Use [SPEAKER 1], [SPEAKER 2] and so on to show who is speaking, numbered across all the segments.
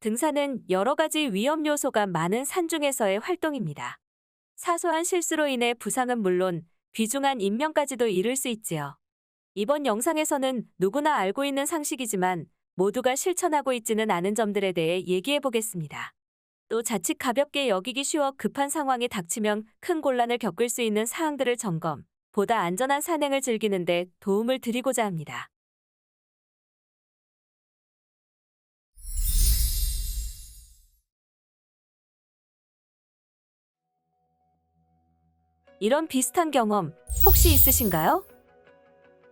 [SPEAKER 1] 등산은 여러 가지 위험 요소가 많은 산 중에서의 활동입니다. 사소한 실수로 인해 부상은 물론 귀중한 인명까지도 잃을 수 있지요. 이번 영상에서는 누구나 알고 있는 상식이지만 모두가 실천하고 있지는 않은 점들에 대해 얘기해 보겠습니다. 또 자칫 가볍게 여기기 쉬워 급한 상황이 닥치면 큰 곤란을 겪을 수 있는 사항들을 점검, 보다 안전한 산행을 즐기는 데 도움을 드리고자 합니다. 이런 비슷한 경험 혹시 있으신가요?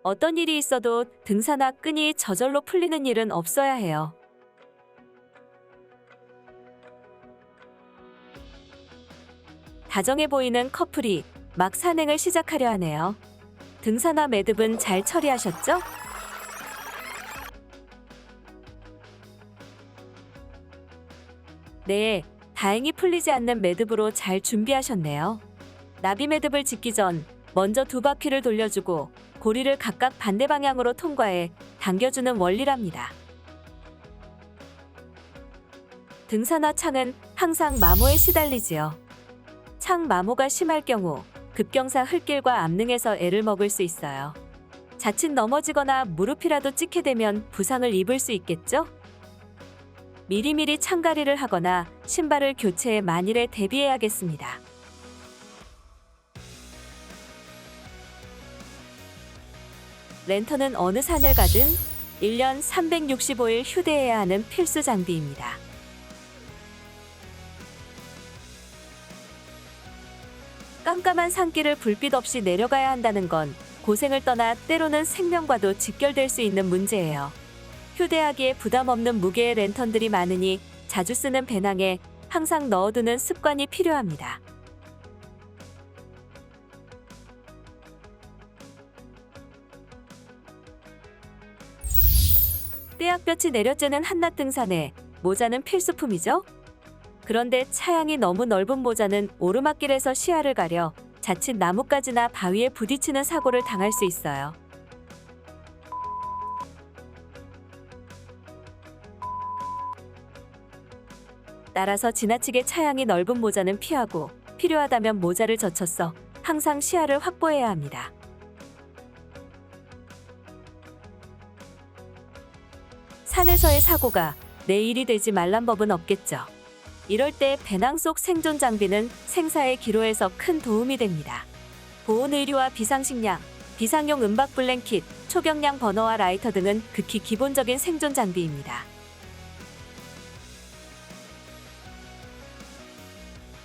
[SPEAKER 1] 어떤 일이 있어도 등산화 끈이 저절로 풀리는 일은 없어야 해요. 다정해 보이는 커플이 막 산행을 시작하려 하네요. 등산화 매듭은 잘 처리하셨죠? 네, 다행히 풀리지 않는 매듭으로 잘 준비하셨네요. 나비 매듭을 짓기 전 먼저 두 바퀴를 돌려주고 고리를 각각 반대 방향으로 통과해 당겨주는 원리랍니다. 등산화 창은 항상 마모에 시달리지요. 창 마모가 심할 경우 급경사 흙길과 암릉에서 애를 먹을 수 있어요. 자칫 넘어지거나 무릎이라도 찍게 되면 부상을 입을 수 있겠죠? 미리미리 창가리를 하거나 신발을 교체해 만일에 대비해야겠습니다. 랜턴은 어느 산을 가든 1년 365일 휴대해야 하는 필수 장비입니다. 깜깜한 산길을 불빛 없이 내려가야 한다는 건 고생을 떠나 때로는 생명과도 직결될 수 있는 문제예요. 휴대하기에 부담 없는 무게의 랜턴들이 많으니 자주 쓰는 배낭에 항상 넣어두는 습관이 필요합니다. 떼약볕이 내려쬐는 한낮 등산에 모자는 필수품이죠? 그런데 차양이 너무 넓은 모자는 오르막길에서 시야를 가려 자칫 나뭇가지나 바위에 부딪히는 사고를 당할 수 있어요. 따라서 지나치게 차양이 넓은 모자는 피하고 필요하다면 모자를 젖혀서 항상 시야를 확보해야 합니다. 산에서의 사고가 내 일이 되지 말란 법은 없겠죠. 이럴 때 배낭 속 생존 장비는 생사의 기로에서 큰 도움이 됩니다. 보온 의류와 비상식량, 비상용 은박 블랭킷, 초경량 버너와 라이터 등은 극히 기본적인 생존 장비입니다.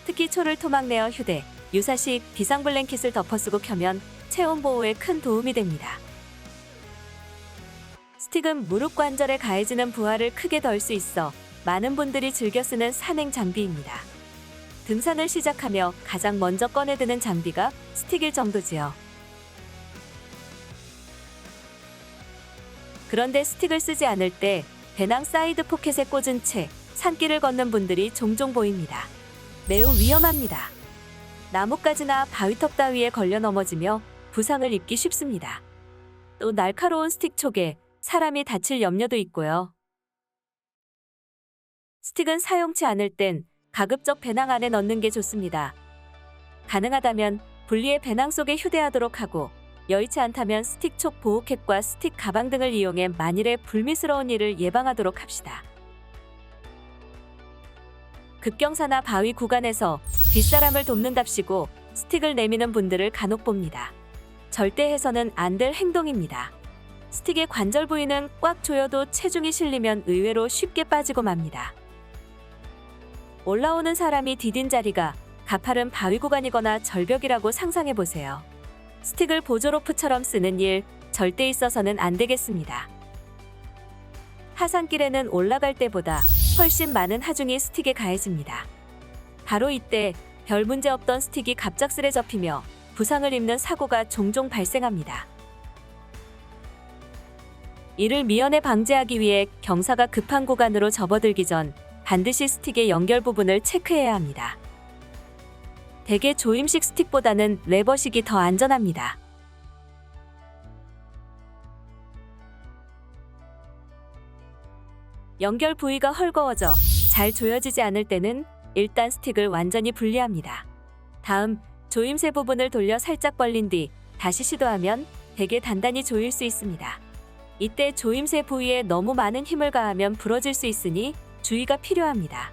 [SPEAKER 1] 특히 초를 토막 내어 휴대, 유사시 비상 블랭킷을 덮어쓰고 켜면 체온 보호에 큰 도움이 됩니다. 스틱은 무릎 관절에 가해지는 부하를 크게 덜 수 있어 많은 분들이 즐겨 쓰는 산행 장비입니다. 등산을 시작하며 가장 먼저 꺼내드는 장비가 스틱일 정도지요. 그런데 스틱을 쓰지 않을 때 배낭 사이드 포켓에 꽂은 채 산길을 걷는 분들이 종종 보입니다. 매우 위험합니다. 나뭇가지나 바위턱 따위에 걸려 넘어지며 부상을 입기 쉽습니다. 또 날카로운 스틱 촉에 사람이 다칠 염려도 있고요. 스틱은 사용치 않을 땐 가급적 배낭 안에 넣는 게 좋습니다. 가능하다면 분리해 배낭 속에 휴대하도록 하고 여의치 않다면 스틱 촉 보호캡과 스틱 가방 등을 이용해 만일의 불미스러운 일을 예방하도록 합시다. 급경사나 바위 구간에서 뒷사람을 돕는답시고 스틱을 내미는 분들을 간혹 봅니다. 절대 해서는 안 될 행동입니다. 스틱의 관절 부위는 꽉 조여도 체중이 실리면 의외로 쉽게 빠지고 맙니다. 올라오는 사람이 디딘 자리가 가파른 바위 구간이거나 절벽이라고 상상해 보세요. 스틱을 보조로프처럼 쓰는 일 절대 있어서는 안 되겠습니다. 하산길에는 올라갈 때보다 훨씬 많은 하중이 스틱에 가해집니다. 바로 이때 별 문제 없던 스틱이 갑작스레 접히며 부상을 입는 사고가 종종 발생합니다. 이를 미연에 방지하기 위해 경사가 급한 구간으로 접어들기 전 반드시 스틱의 연결 부분을 체크해야 합니다. 대개 조임식 스틱보다는 레버식이 더 안전합니다. 연결 부위가 헐거워져 잘 조여지지 않을 때는 일단 스틱을 완전히 분리합니다. 다음 조임새 부분을 돌려 살짝 벌린 뒤 다시 시도하면 되게 단단히 조일 수 있습니다. 이때 조임새 부위에 너무 많은 힘을 가하면 부러질 수 있으니 주의가 필요합니다.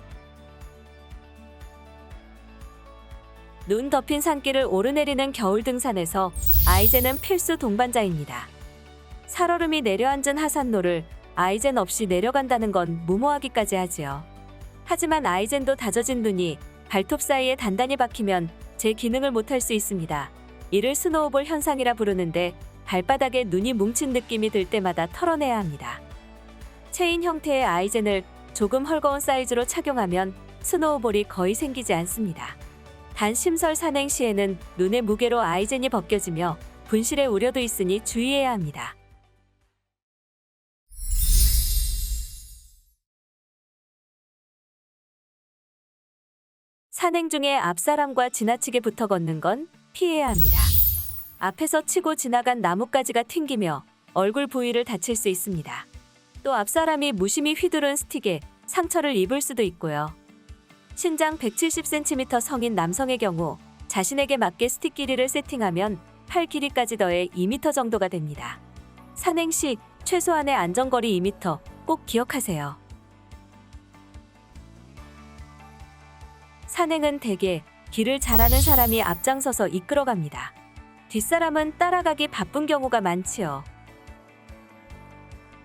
[SPEAKER 1] 눈 덮인 산길을 오르내리는 겨울 등산에서 아이젠은 필수 동반자입니다. 살얼음이 내려앉은 하산로를 아이젠 없이 내려간다는 건 무모하기까지 하지요. 하지만 아이젠도 다져진 눈이 발톱 사이에 단단히 박히면 제 기능을 못할 수 있습니다. 이를 스노우볼 현상이라 부르는데 발바닥에 눈이 뭉친 느낌이 들 때마다 털어내야 합니다. 체인 형태의 아이젠을 조금 헐거운 사이즈로 착용하면 스노우볼이 거의 생기지 않습니다. 단 심설 산행 시에는 눈의 무게로 아이젠이 벗겨지며 분실의 우려도 있으니 주의해야 합니다. 산행 중에 앞사람과 지나치게 붙어 걷는 건 피해야 합니다. 앞에서 치고 지나간 나뭇가지가 튕기며 얼굴 부위를 다칠 수 있습니다. 또 앞사람이 무심히 휘두른 스틱에 상처를 입을 수도 있고요. 신장 170cm 성인 남성의 경우 자신에게 맞게 스틱 길이를 세팅하면 팔 길이까지 더해 2m 정도가 됩니다. 산행 시 최소한의 안전거리 2m 꼭 기억하세요. 산행은 대개 길을 잘 아는 사람이 앞장서서 이끌어갑니다. 뒷사람은 따라가기 바쁜 경우가 많지요.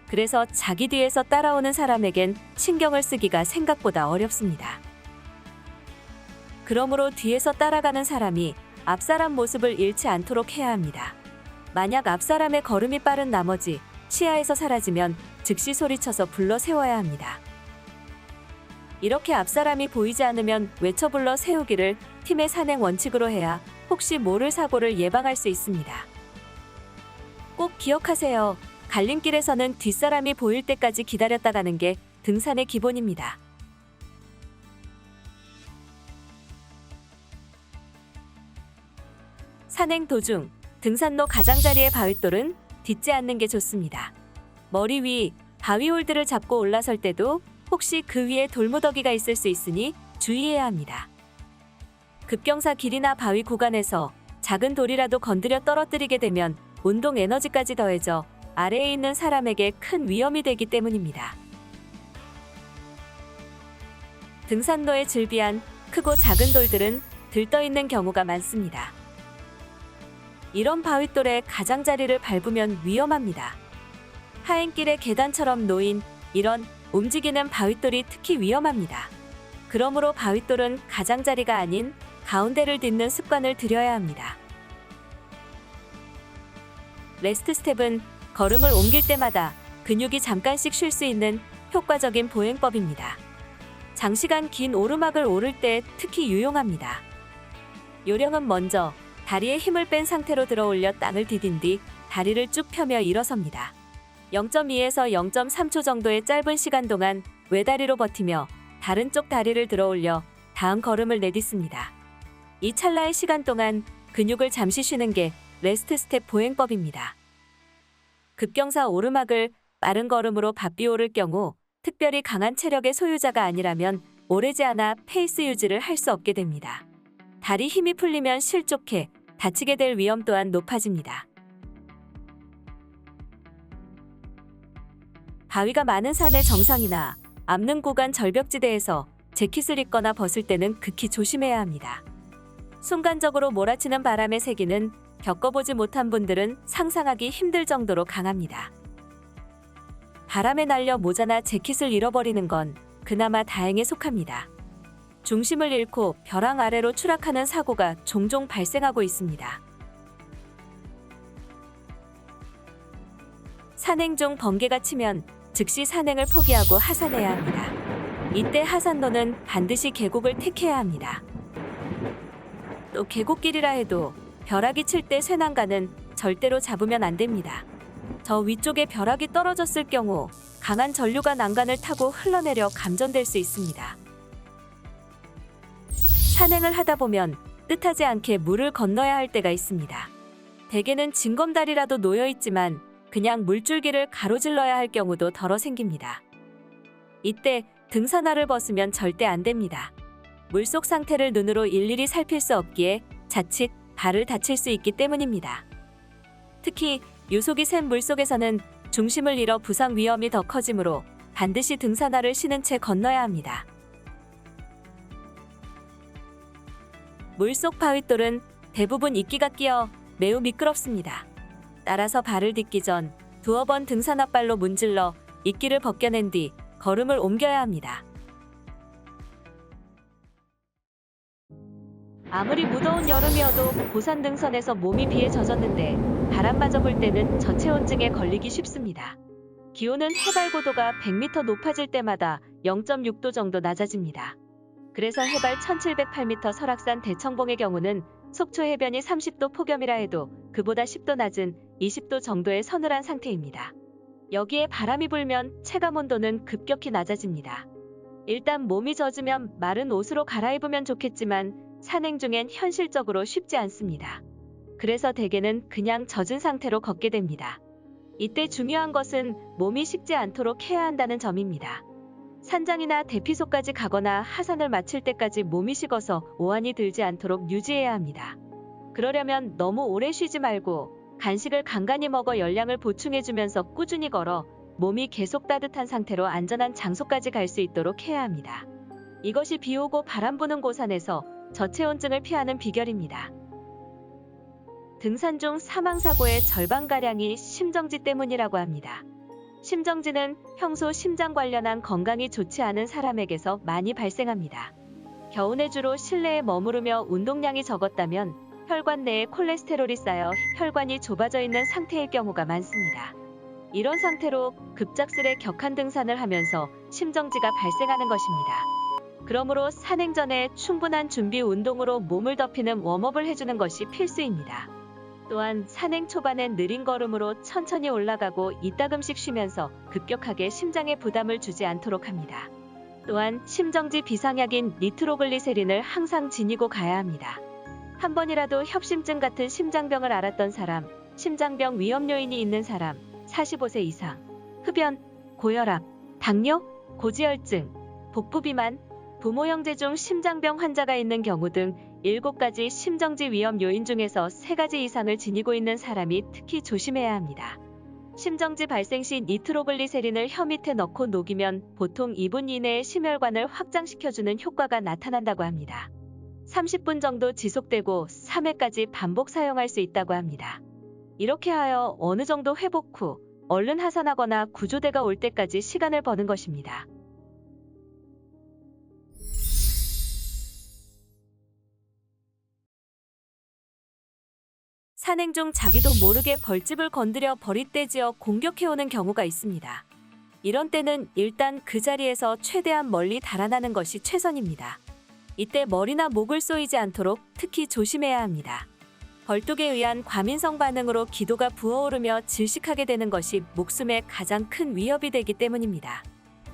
[SPEAKER 1] 그래서 자기 뒤에서 따라오는 사람에겐 신경을 쓰기가 생각보다 어렵습니다. 그러므로 뒤에서 따라가는 사람이 앞사람 모습을 잃지 않도록 해야 합니다. 만약 앞사람의 걸음이 빠른 나머지 시야에서 사라지면 즉시 소리쳐서 불러 세워야 합니다. 이렇게 앞사람이 보이지 않으면 외쳐 불러 세우기를 팀의 산행 원칙으로 해야 혹시 모를 사고를 예방할 수 있습니다. 꼭 기억하세요. 갈림길에서는 뒷사람이 보일 때까지 기다렸다 가는 게 등산의 기본입니다. 산행 도중 등산로 가장자리의 바윗돌은 딛지 않는 게 좋습니다. 머리 위 바위 홀드를 잡고 올라설 때도 혹시 그 위에 돌무더기가 있을 수 있으니 주의해야 합니다. 급경사 길이나 바위 구간에서 작은 돌이라도 건드려 떨어뜨리게 되면 운동 에너지까지 더해져 아래에 있는 사람에게 큰 위험이 되기 때문입니다. 등산로에 즐비한 크고 작은 돌들은 들떠 있는 경우가 많습니다. 이런 바윗돌의 가장자리를 밟으면 위험합니다. 하행길의 계단처럼 놓인 이런 움직이는 바윗돌이 특히 위험합니다. 그러므로 바윗돌은 가장자리가 아닌 가운데를 딛는 습관을 들여야 합니다. 레스트 스텝은 걸음을 옮길 때마다 근육이 잠깐씩 쉴 수 있는 효과적인 보행법입니다. 장시간 긴 오르막을 오를 때 특히 유용합니다. 요령은 먼저 다리에 힘을 뺀 상태로 들어 올려 땅을 디딘 뒤 다리를 쭉 펴며 일어섭니다. 0.2에서 0.3초 정도의 짧은 시간 동안 외다리로 버티며 다른 쪽 다리를 들어 올려 다음 걸음을 내딛습니다. 이 찰나의 시간 동안 근육을 잠시 쉬는 게 레스트 스텝 보행법입니다. 급경사 오르막을 빠른 걸음으로 밟비 오를 경우 특별히 강한 체력의 소유자가 아니라면 오르지 않아 페이스 유지를 할 수 없게 됩니다. 다리 힘이 풀리면 실족해 다치게 될 위험 또한 높아집니다. 바위가 많은 산의 정상이나 암릉 구간 절벽지대에서 재킷을 입거나 벗을 때는 극히 조심해야 합니다. 순간적으로 몰아치는 바람의 세기는 겪어보지 못한 분들은 상상하기 힘들 정도로 강합니다. 바람에 날려 모자나 재킷을 잃어버리는 건 그나마 다행에 속합니다. 중심을 잃고 벼랑 아래로 추락하는 사고가 종종 발생하고 있습니다. 산행 중 번개가 치면 즉시 산행을 포기하고 하산해야 합니다. 이때 하산로는 반드시 계곡을 택해야 합니다. 또 계곡길이라 해도 벼락이 칠 때 쇠난간은 절대로 잡으면 안 됩니다. 저 위쪽에 벼락이 떨어졌을 경우 강한 전류가 난간을 타고 흘러내려 감전될 수 있습니다. 산행을 하다 보면 뜻하지 않게 물을 건너야 할 때가 있습니다. 대개는 징검다리라도 놓여 있지만 그냥 물줄기를 가로질러야 할 경우도 덜어 생깁니다. 이때 등산화를 벗으면 절대 안 됩니다. 물속 상태를 눈으로 일일이 살필 수 없기에 자칫 발을 다칠 수 있기 때문입니다. 특히 유속이 센 물속에서는 중심을 잃어 부상 위험이 더 커지므로 반드시 등산화를 신은 채 건너야 합니다. 물속 바윗돌은 대부분 이끼가 끼어 매우 미끄럽습니다. 따라서 발을 딛기 전 두어 번 등산화발로 문질러 이끼를 벗겨낸 뒤 걸음을 옮겨야 합니다. 아무리 무더운 여름이어도 고산 등선에서 몸이 비에 젖었는데 바람 맞아 볼 때는 저체온증에 걸리기 쉽습니다. 기온은 해발 고도가 100m 높아질 때마다 0.6도 정도 낮아집니다. 그래서 해발 1708m 설악산 대청봉의 경우는 속초 해변이 30도 폭염이라 해도 그보다 10도 낮은 20도 정도의 서늘한 상태입니다. 여기에 바람이 불면 체감 온도는 급격히 낮아집니다. 일단 몸이 젖으면 마른 옷으로 갈아입으면 좋겠지만 산행 중엔 현실적으로 쉽지 않습니다. 그래서 대개는 그냥 젖은 상태로 걷게 됩니다. 이때 중요한 것은 몸이 식지 않도록 해야 한다는 점입니다. 산장이나 대피소까지 가거나 하산을 마칠 때까지 몸이 식어서 오한이 들지 않도록 유지해야 합니다. 그러려면 너무 오래 쉬지 말고 간식을 간간히 먹어 열량을 보충해주면서 꾸준히 걸어 몸이 계속 따뜻한 상태로 안전한 장소까지 갈 수 있도록 해야 합니다. 이것이 비 오고 바람 부는 고산에서 저체온증을 피하는 비결입니다. 등산 중 사망사고의 절반가량이 심정지 때문이라고 합니다. 심정지는 평소 심장 관련한 건강이 좋지 않은 사람에게서 많이 발생합니다. 겨우내 주로 실내에 머무르며 운동량이 적었다면 혈관 내에 콜레스테롤이 쌓여 혈관이 좁아져 있는 상태일 경우가 많습니다. 이런 상태로 급작스레 격한 등산을 하면서 심정지가 발생하는 것입니다. 그러므로 산행 전에 충분한 준비 운동으로 몸을 덮이는 웜업을 해주는 것이 필수입니다. 또한 산행 초반엔 느린 걸음으로 천천히 올라가고 이따금씩 쉬면서 급격하게 심장에 부담을 주지 않도록 합니다. 또한 심정지 비상약인 니트로글리세린을 항상 지니고 가야 합니다. 한 번이라도 협심증 같은 심장병을 앓았던 사람, 심장병 위험 요인이 있는 사람, 45세 이상, 흡연, 고혈압, 당뇨, 고지혈증, 복부비만, 부모 형제 중 심장병 환자가 있는 경우 등 7가지 심정지 위험 요인 중에서 3가지 이상을 지니고 있는 사람이 특히 조심해야 합니다. 심정지 발생 시 니트로글리세린을 혀 밑에 넣고 녹이면 보통 2분 이내에 심혈관을 확장시켜주는 효과가 나타난다고 합니다. 30분 정도 지속되고 3회까지 반복 사용할 수 있다고 합니다. 이렇게 하여 어느 정도 회복 후 얼른 하산하거나 구조대가 올 때까지 시간을 버는 것입니다. 산행 중 자기도 모르게 벌집을 건드려 버릿대지어 공격해오는 경우가 있습니다. 이런 때는 일단 그 자리에서 최대한 멀리 달아나는 것이 최선입니다. 이때 머리나 목을 쏘이지 않도록 특히 조심해야 합니다. 벌뚝에 의한 과민성 반응으로 기도가 부어오르며 질식하게 되는 것이 목숨에 가장 큰 위협이 되기 때문입니다.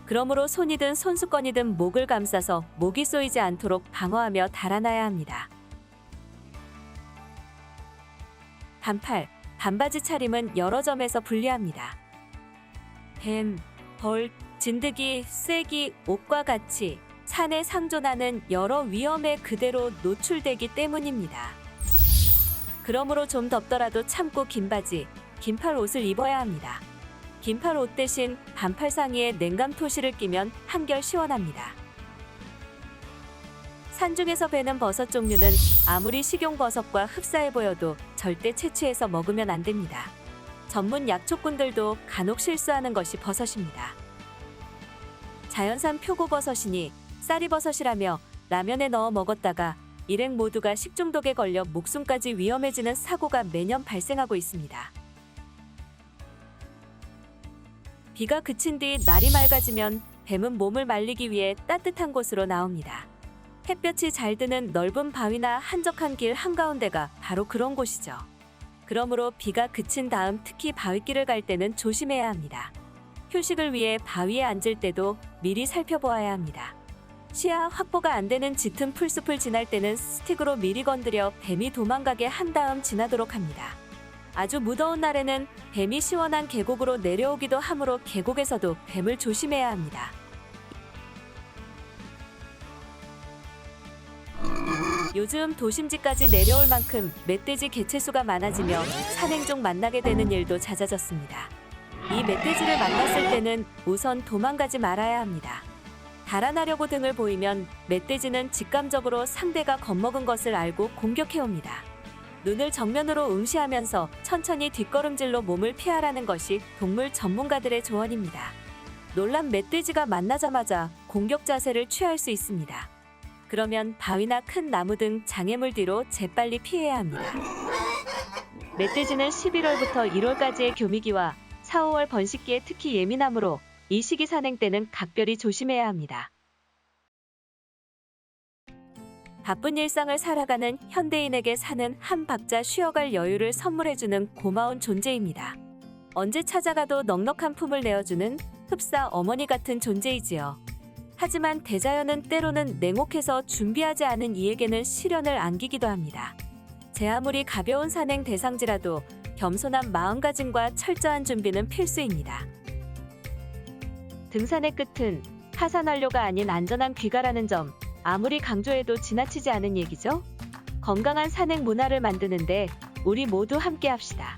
[SPEAKER 1] 그러므로 손이든 손수건이든 목을 감싸서 목이 쏘이지 않도록 방어하며 달아나야 합니다. 반팔, 반바지 차림은 여러 점에서 불리합니다. 뱀, 벌, 진드기, 쐐기, 옷과 같이 산에 상존하는 여러 위험에 그대로 노출되기 때문입니다. 그러므로 좀 덥더라도 참고 긴 바지, 긴팔 옷을 입어야 합니다. 긴팔 옷 대신 반팔 상의에 냉감 토시를 끼면 한결 시원합니다. 산중에서 베는 버섯 종류는 아무리 식용버섯과 흡사해 보여도 절대 채취해서 먹으면 안 됩니다. 전문 약초꾼들도 간혹 실수하는 것이 버섯입니다. 자연산 표고버섯이니 쌀이버섯이라며 라면에 넣어 먹었다가 일행 모두가 식중독에 걸려 목숨까지 위험해지는 사고가 매년 발생하고 있습니다. 비가 그친 뒤 날이 맑아지면 뱀은 몸을 말리기 위해 따뜻한 곳으로 나옵니다. 햇볕이 잘 드는 넓은 바위나 한적한 길 한가운데가 바로 그런 곳이죠. 그러므로 비가 그친 다음 특히 바위길을 갈 때는 조심해야 합니다. 휴식을 위해 바위에 앉을 때도 미리 살펴보아야 합니다. 시야 확보가 안 되는 짙은 풀숲을 지날 때는 스틱으로 미리 건드려 뱀이 도망가게 한 다음 지나도록 합니다. 아주 무더운 날에는 뱀이 시원한 계곡으로 내려오기도 하므로 계곡에서도 뱀을 조심해야 합니다. 요즘 도심지까지 내려올 만큼 멧돼지 개체수가 많아지며 산행 중 만나게 되는 일도 잦아졌습니다. 이 멧돼지를 만났을 때는 우선 도망가지 말아야 합니다. 달아나려고 등을 보이면 멧돼지는 직감적으로 상대가 겁먹은 것을 알고 공격해옵니다. 눈을 정면으로 응시하면서 천천히 뒷걸음질로 몸을 피하라는 것이 동물 전문가들의 조언입니다. 놀란 멧돼지가 만나자마자 공격 자세를 취할 수 있습니다. 그러면 바위나 큰 나무 등 장애물 뒤로 재빨리 피해야 합니다. 멧돼지는 11월부터 1월까지의 교미기와 4, 5월 번식기에 특히 예민하므로 이 시기 산행 때는 각별히 조심해야 합니다. 바쁜 일상을 살아가는 현대인에게 산은 한 박자 쉬어갈 여유를 선물해주는 고마운 존재입니다. 언제 찾아가도 넉넉한 품을 내어주는 흡사 어머니 같은 존재이지요. 하지만 대자연은 때로는 냉혹해서 준비하지 않은 이에게는 시련을 안기기도 합니다. 제 아무리 가벼운 산행 대상지라도 겸손한 마음가짐과 철저한 준비는 필수입니다. 등산의 끝은 하산완료가 아닌 안전한 귀가라는 점, 아무리 강조해도 지나치지 않은 얘기죠? 건강한 산행 문화를 만드는데 우리 모두 함께 합시다.